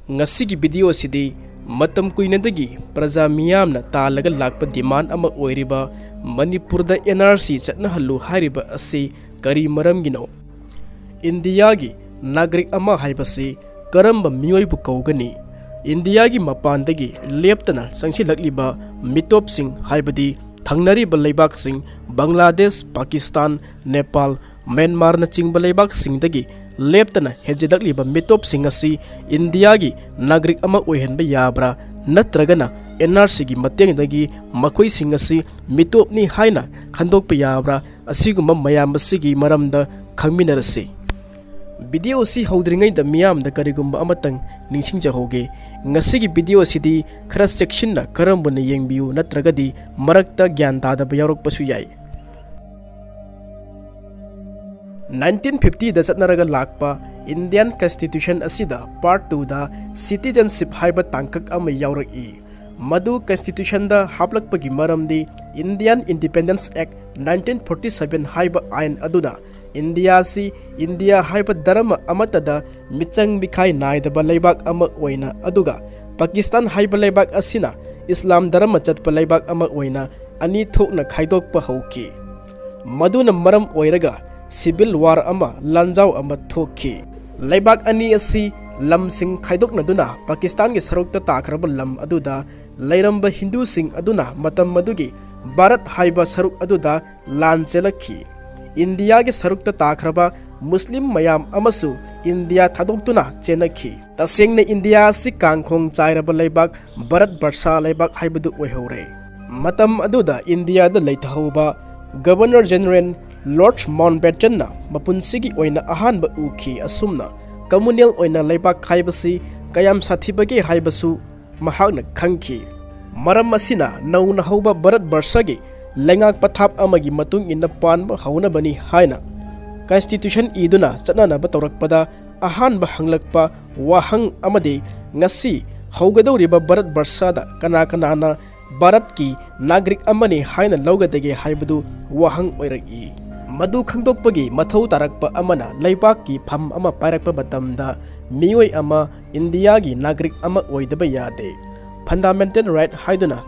ngasi video sidi matam kuinadagi praja miyamna talaga lakpa demand ama oiriba Manipur da NRC chatna hallu hariba asi kari maram gino India gi nagrik ama haibasi karamba miyoi bu kaugani India gi mapandagi leptana sangsilakliba mitop sing haibadi thangnari balaibak sing Bangladesh Pakistan Nepal Myanmar na chingba laibak sing dagi leptana hejidakliba mitop sing asi India gi nagrik ama oihenba yabra natragana NRC gi mateng dagi makoi sing asi mitop ni haina khandokpa yabra asiguma mayam asigi maramda khangminarasi video si hodringai da miyam da karigumba amatang ningsing jahoge ngasi gi video sidi khara section na karambuna yengbiu natragadi marakta gyan ta da bayarok pasu yai 1950 da satnaraga lakpa Indian Constitution asida part 2 da citizenship haiba tangkak ama yaurak i Madu Constitution da haplakpagi maramdi Indian Independence Act 1947 haiba ain aduna India si India haiba dharma amatada michang mikhai naidaba laibak ama oina aduga Pakistan haiba laibak asina Islam dharma chatpa laibak ama oina ani thokna khaidokpa hauki maduna maram oiraga civil war ama lanjau ama thokki laibak ani asi lamsing khaidokna duna Pakistan gi sarokta takhraba lam aduda lairamba Hindu sing aduna matam madugi Bharat haiba saruk aduda lan chelakhi India gi sarukta takhraba Muslim mayam amasu India thadoktuna chenakhi tasengna India si kangkhong chairaba laibak Bharat Barsha laibak haibadu oihore matam aduda India da leithauba Governor General Lord Mountbatten na mapunsigi oina ahanba ukhi asumna communal oina laibak khaibasi kayam sathibage haibasu mahakna khangki maram asina nauna hauba Bharat Barshagi lengak pathap amagi matung inna panba hauna bani haina Constitution iduna chatnana ba tawrakpada ahanba hanglakpa wahang amade ngasi haugadawriba Bharat Barshada kana kanana Bharat ki nagrik amani haina lawgadage haibadu wahang oiraki madu khangdokpagi mathau tarakpa amana laibak ki pham ama pairakpa batamda miyoi ama India gi nagrik ama oidaba yade fundamental right haiduna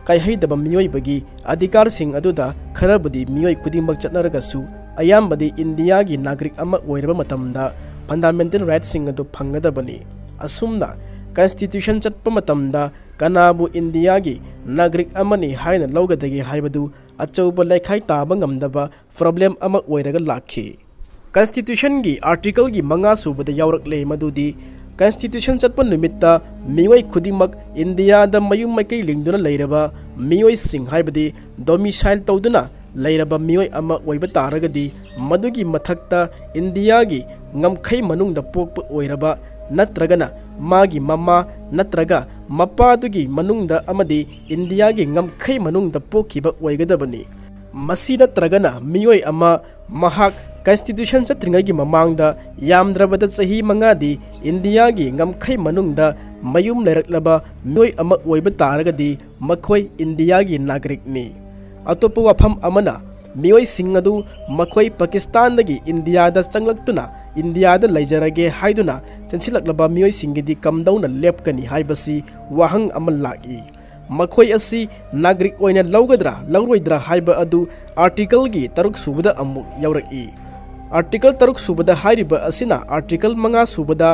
kai haidaba miyoi bagi adhikar sing aduda kharabudi miyoi khudimak chatnaragasu ayambadi India gi nagrik ama oiraba matamda fundamental right sing adu phangadabani asumna Constitution chatpa matamda kanabu India gi nagrik amani haina lawgadagi haibadu achauba laikhai taba ngamdaba problem ama oiraga lakhi Constitution gi article gi manga subada yaurakle madudi Constitution chatpa numitta miyoi khudimak India da mayum makai lingduna leiraba miyoi sing haibadi domicile tawduna leiraba miyoi ama oiba taragadi madugi mathakta India gi ngamkhai manungda pokpa oiraba natragana magi mama natraga mapadugi manungda amadi India gi ngamkhai manungda pokhiba oigadabani masi natragana miyoi ama mahak Constitution chatringai gi mamangda yamdrabada chahi mangadi India gi ngamkhai manungda mayum leraklaba miyoi ama oiba taragadi makhoi India gi nagrik ni atopa wafam amana miyoi singadu makhoi Pakistan dagi India da changlaktuna India da laijarage haiduna chansilaklaba miyoi singidi kamdauna lepkani haibasi wahang amal lagi makhoi asi nagrik oina lawgadra lawroidra haiba adu article gi taruk subada amuk yauraki article taruk subada hairiba asina article manga subada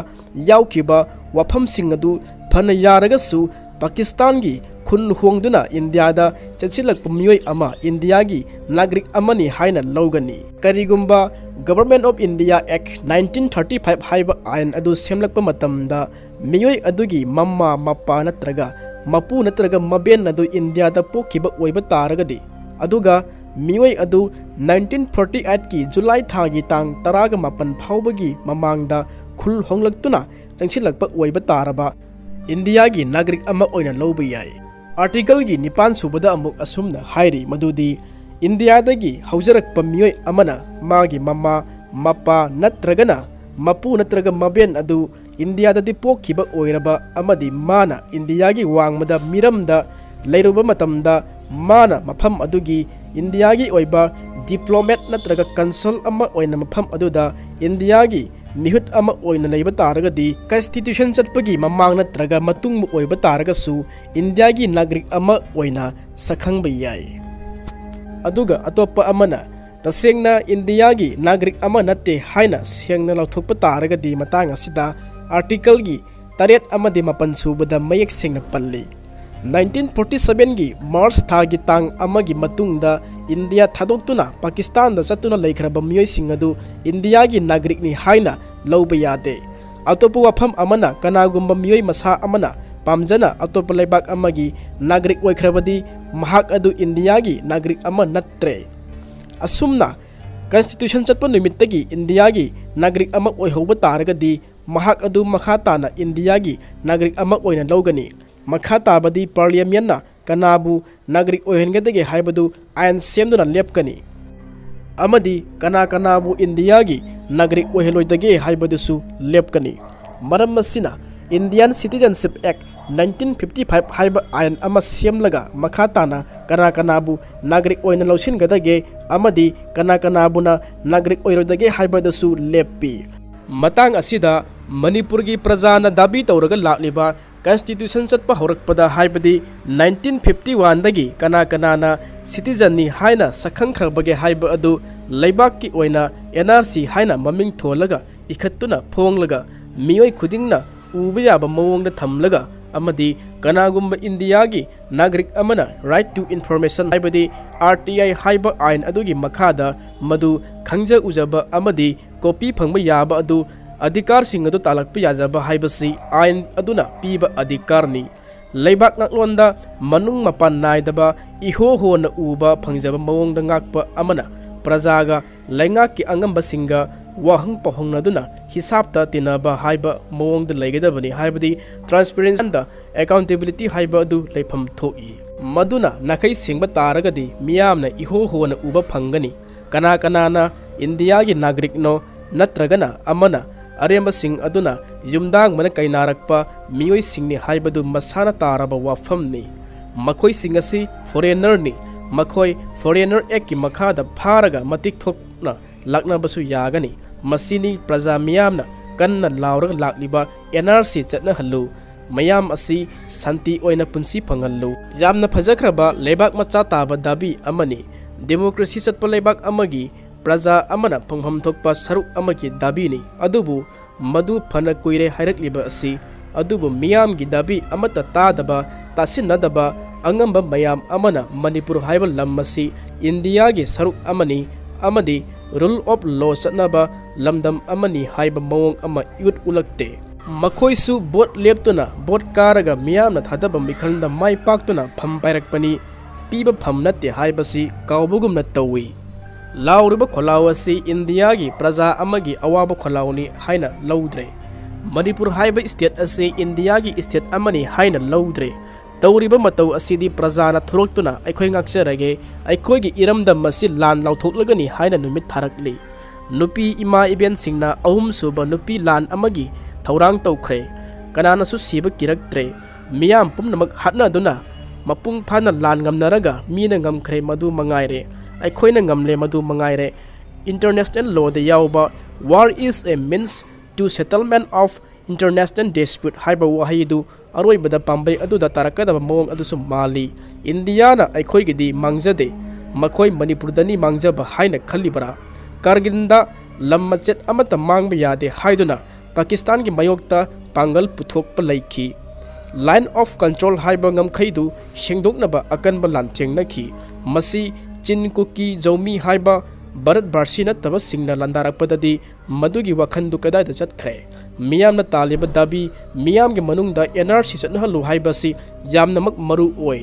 yaukiba wafam singadu phana yaragasu Pakistan gi khun huangduna India da chansilakpa miyoi ama India gi nagrik amani haina lawgani karigumba Government of India Act 1935 haiba ain adu semlakpa matamda miyoi adugi mamma mappa natraga mapu natraga maben adu India da pokhiba oiba taragadi aduga miyoi adu 1948 ki July thagi tang taraga mapan phawbagi mamangda khul honglaktuna changsilakpa oiba taraba India gi nagrik ama oina lawba yai article gi nipan subada amuk asumna hairi madudi India dagi haujarakpa miyoi amana magi mama mappa natragana mapu natraga maben adu India da pokhiba oiraba amadi mana India gi wangmada miramda leiruba matamda mana mafam adugi India gi oiba diplomat natraga consul ama oina mafam aduda India gi मिहुत अमा ओइना लेबा तारगदी constitution चटपगी ममांग नत्रगा मतुंग मु ओइबा तारगसु India की नागरिक अमा ओइना सखंगबा याय अदुगा अतोप्पा अमना तसेंगना India की नागरिक अमा नत्ते हाइना सेंगना लौथोकपा तारगदी मतांग असिदा आर्टिकल की तरेट अमदि मपन सुबदा मयेक सेंगना पल्ली 1947 की मार्च थागी तांग अमगी मतुंगदा इंडिया थादोक्तुना पाकिस्तान दा चतुना लेखरबा मियोइसिंग अदु इंडिया की नागरिक नि हाइना लौबा यादे अतोप वफम अमना कनागुंबा मियोइ मसा अमना पामजना अतोप लेबाक अमगी नागरिक ओइखरबदी महाक अदु इंडिया की नागरिक अमा नत्रे असुमना कॉन्स्टिट्यूशन चटपा निमित्तगी इंडिया की नागरिक अमा ओइहौबा तारगदी महाक अदु मखा ताना इंडिया की नागरिक अमा ओइना लौगनी मखा ताबदी पार्लियामेंटना कनाबु नागरिक ओइहनगदगे हाइबदु आयन सेमदुना लेपकनी अमदी कनाबु इंडिया की नागरिक ओइहलोइदगे हाइबदुसु लेपकनी मरम मसिना इंडियन सिटीजनशिप एक्ट 1955 हाइब आयन अमा सेमलगा मखा ताना कनाबु नागरिक ओइना लौसिनगदगे अमदी कनाबुना नागरिक ओइरोदगे हाइबदुसु लेपपी मतंग असिदा मणिपुर की प्रजाना दाबी तौरगा लाक्लिबा कॉन्स्टिट्यूशन चटपा हौरकपदा हाइबदी 1951 दगी कनाना सिटीजन नि हाइना सखंग खरबगे हाइब अदु लेबाक की ओइना NRC हाइना ममिंग थोलगा इखत्तुना फोंगलगा मियोइ खुदिंगना उबा याबा मवोंगदा थमलगा अमदी कनागुंबा इंडिया की नागरिक अमना राइट टू इन्फॉर्मेशन हाइबदी RTI हाइब आयन अदुगी मखादा मदु खंगजा उजबा अमदी कॉपी फंगबा याबा अदु अधिकार सिंह अदु तालकपा याजबा हाइबसी आयन अदुना पीबा अधिकारनी लेबाक ngakloंदा मनुंग मपान नायदबा इहो होना उबा फंगजबा मवोंगदा ngakpa अमना प्रजागा लेंगाक की अंगंबा सिंगा वाहंग पहोंगनादुना हिसाबता तिनाबा हाइबा मवोंगदा लेगदबनी हाइबदी ट्रांसपेरेंसी दा अकाउंटेबिलिटी हाइबा अदु लेफम थोई मदुना नखै सिंगबा तारगदी मियामना इहो होना उबा फंगनी कनाना इंडिया की नागरिक नो नत्रगना अमना अरेंब सिंह अदुना युमदांग मन कैनारकपा मियोइ सिंहनि हाइबदु मसाना तारबा वाफमनी मखोइ सिंह असि फॉरेनर नि मखोइ फॉरेनर एक्ट की मखादा फारगा मतिक थोकना लाक्नबसु यागनी मसिनी प्रजा मियामना कन्ना लाउरग लाक्लिबा NRC चटना हल्लु मयाम असि शांति ओइना पुंसी फंगल्लु यामना फजखरबा लेबाक मचा ताबा दाबी अमनी डेमोक्रेसी चटपा लेबाक अमगी प्रजा अमना फंगफम थोकपा सरुक अमगी दाबीनी अदुबु मदु फना कुइरे हाइरकलिबा असि अदुबु मियाम की दाबी अमता तादबा तासिनदबा अंगंबा मयाम अमना मणिपुर हाइबा लम्मसी इंडिया की सरुक अमनी अमदी रूल ऑफ लॉ चटनबा लमदम अमनी हाइबा मवोंग अमा युत उलक्ते मखोइसु बोट लेप्तुना बोट कारगा मियामना थादबा मिखलदा माइ पाक्तुना फम पाइरकपनी पीबा फम नत्ते हाइबसी काउबुगुमना तौई लाउरिबा खोलाव असि इंडिया की प्रजा अमगी अवाबा खोलावनी हाइना लौद्रे मणिपुर हाइबा स्टेट असि इंडिया की स्टेट अमनी हाइना लौद्रे तौरिबा मतौ असिदी प्रजाना थुरक्तुना अखोइ ngakserage अखोइगी इरमदम मसि लान लाउथोक्लगनी हाइना नुमित थारकली नुपी इमा इबेन सिंगना अहुम सुबा नुपी लान अमगी थौरांग तौख्रे कनानासु सिबा किरक्त्रे मियाम पुमनमक हातनादुना मपुंग फाना लान ngamnaraga मीना ngamkhre मदु मंगाइरे अखोइना ngamle मदु मंगाइरे इंटरनेशनल लॉ द यावबा war is a means to settlement of international dispute हाइबा वहाइदु अरोइबदा पाम्बै अदुदा तारकदबा मवोंग अदुसु माली इंडियाना अखोइगिदी मांगजदे मखोइ मणिपुरदनी मांगजबा हाइना खल्लिबरा कारगिलदा लम्मचेत अमता मांगबा यादे हाइदुना पाकिस्तान की मायोक्ता पांगल पुथोकपा लैखी लाइन ऑफ कंट्रोल हाइबा ngamkhaidu sengdoknaba akanba lanthengnakhि मसी चिनकुकी जौमी हाइबा भारत बार्सी नत्तबा सिंगना लंदारकपददी मदुगी वखंदु कदायदा चटख्रे मियामना तालिबा दाबी मियाम के मनुंगदा NRC चटनहलु हाइबासी यामनमक मरु ओय।